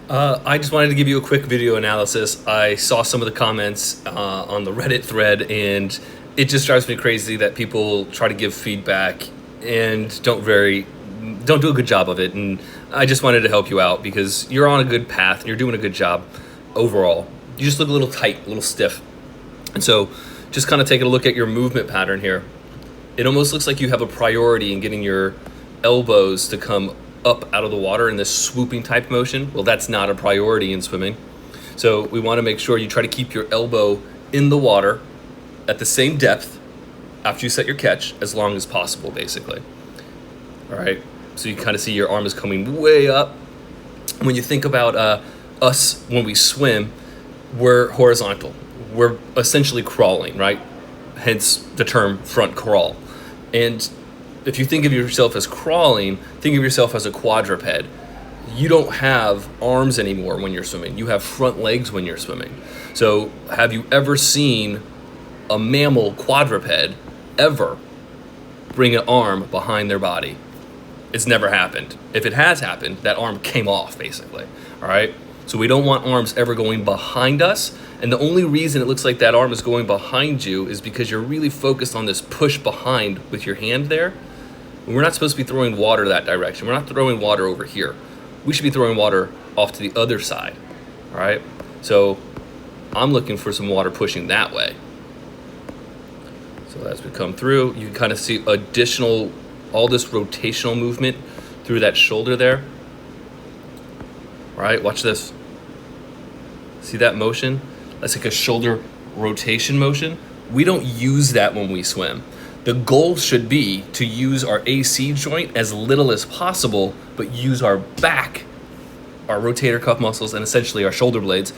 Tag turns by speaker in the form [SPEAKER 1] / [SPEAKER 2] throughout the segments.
[SPEAKER 1] I just wanted to give you a quick video analysis. I saw some of the comments on the Reddit thread, and it just drives me crazy that people try to give feedback and don't do a good job of it. And I just wanted to help you out because you're on a good path and you're doing a good job overall. You just look a little tight, a little stiff. And so just kind of taking a look at your movement pattern here. It almost looks like you have a priority in getting your elbows to come up out of the water in this swooping type motion. Well, that's not a priority in swimming. So we want to make sure you try to keep your elbow in the water at the same depth after you set your catch as long as possible, basically. All right, so you kind of see your arm is coming way up. When you think about us when we swim, we're horizontal. We're essentially crawling, right? Hence the term front crawl. And if you think of yourself as crawling, think of yourself as a quadruped. You don't have arms anymore when you're swimming. You have front legs when you're swimming. So have you ever seen a mammal quadruped ever bring an arm behind their body? It's never happened. If it has happened, that arm came off, basically. All right? So we don't want arms ever going behind us. And the only reason it looks like that arm is going behind you is because you're really focused on this push behind with your hand there. We're not supposed to be throwing water that direction. We're not throwing water over here. We should be throwing water off to the other side. All right? So I'm looking for some water pushing that way. So as we come through, you can kind of see all this rotational movement through that shoulder there. All right, watch this. See that motion? That's like a shoulder rotation motion. We don't use that when we swim. The goal should be to use our AC joint as little as possible, but use our back, our rotator cuff muscles, and essentially our shoulder blades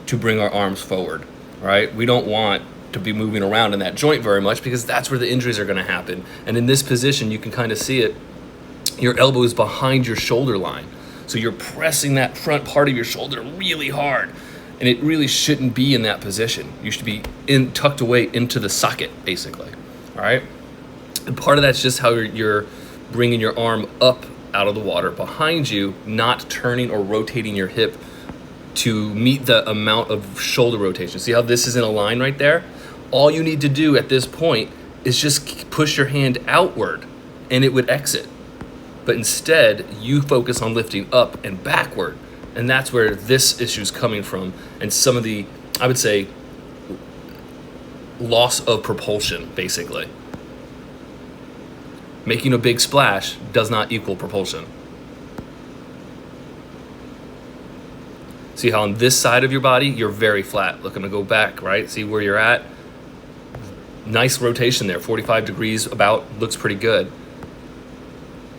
[SPEAKER 1] to bring our arms forward. All right, we don't want to be moving around in that joint very much because that's where the injuries are going to happen. And in this position, you can kind of see it. Your elbow is behind your shoulder line. So you're pressing that front part of your shoulder really hard. And it really shouldn't be in that position. You should be tucked away into the socket, basically. All right? And part of that's just how you're bringing your arm up out of the water behind you, not turning or rotating your hip to meet the amount of shoulder rotation. See how this is in a line right there? All you need to do at this point is just push your hand outward and it would exit. But instead, you focus on lifting up and backward. And that's where this issue is coming from. And some of the, I would say, loss of propulsion, basically. Making a big splash does not equal propulsion. See how on this side of your body, you're very flat. Look, I'm gonna go back, right? See where you're at? Nice rotation there, 45 degrees about, looks pretty good.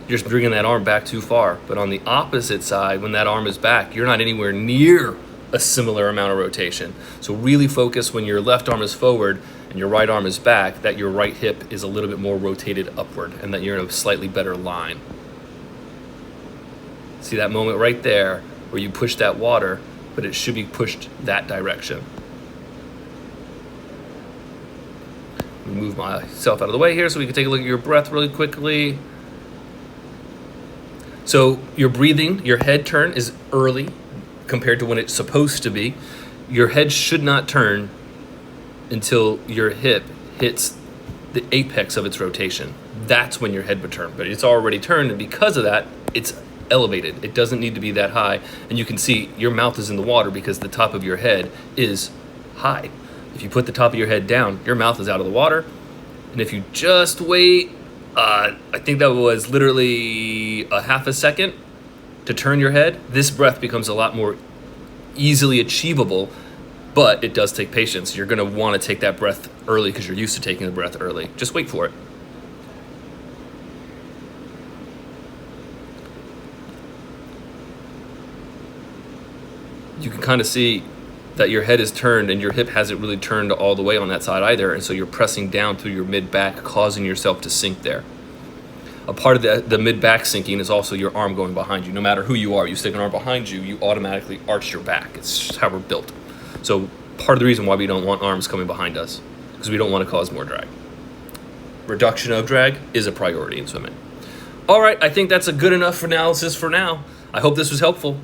[SPEAKER 1] You're just bringing that arm back too far. But on the opposite side, when that arm is back, you're not anywhere near a similar amount of rotation. So really focus when your left arm is forward and your right arm is back, that your right hip is a little bit more rotated upward and that you're in a slightly better line. See that moment right there where you push that water, but it should be pushed that direction. Move myself out of the way here so we can take a look at your breath really quickly. So your breathing, your head turn is early compared to when it's supposed to be. Your head should not turn until your hip hits the apex of its rotation. That's when your head would turn, but it's already turned, and because of that, it's elevated. It doesn't need to be that high, and you can see your mouth is in the water because the top of your head is high. If you put the top of your head down, your mouth is out of the water, and if you just wait, I think that was literally a half a second to turn your head, this breath becomes a lot more easily achievable, but it does take patience. You're gonna wanna take that breath early because you're used to taking the breath early. Just wait for it. You can kind of see that your head is turned and your hip hasn't really turned all the way on that side either, and so you're pressing down through your mid-back, causing yourself to sink there. A part of the mid-back sinking is also your arm going behind you. No matter who you are, you stick an arm behind you, you automatically arch your back. It's just how we're built. So part of the reason why we don't want arms coming behind us, because we don't want to cause more drag. Reduction of drag is a priority in swimming. All right, I think that's a good enough analysis for now. I hope this was helpful.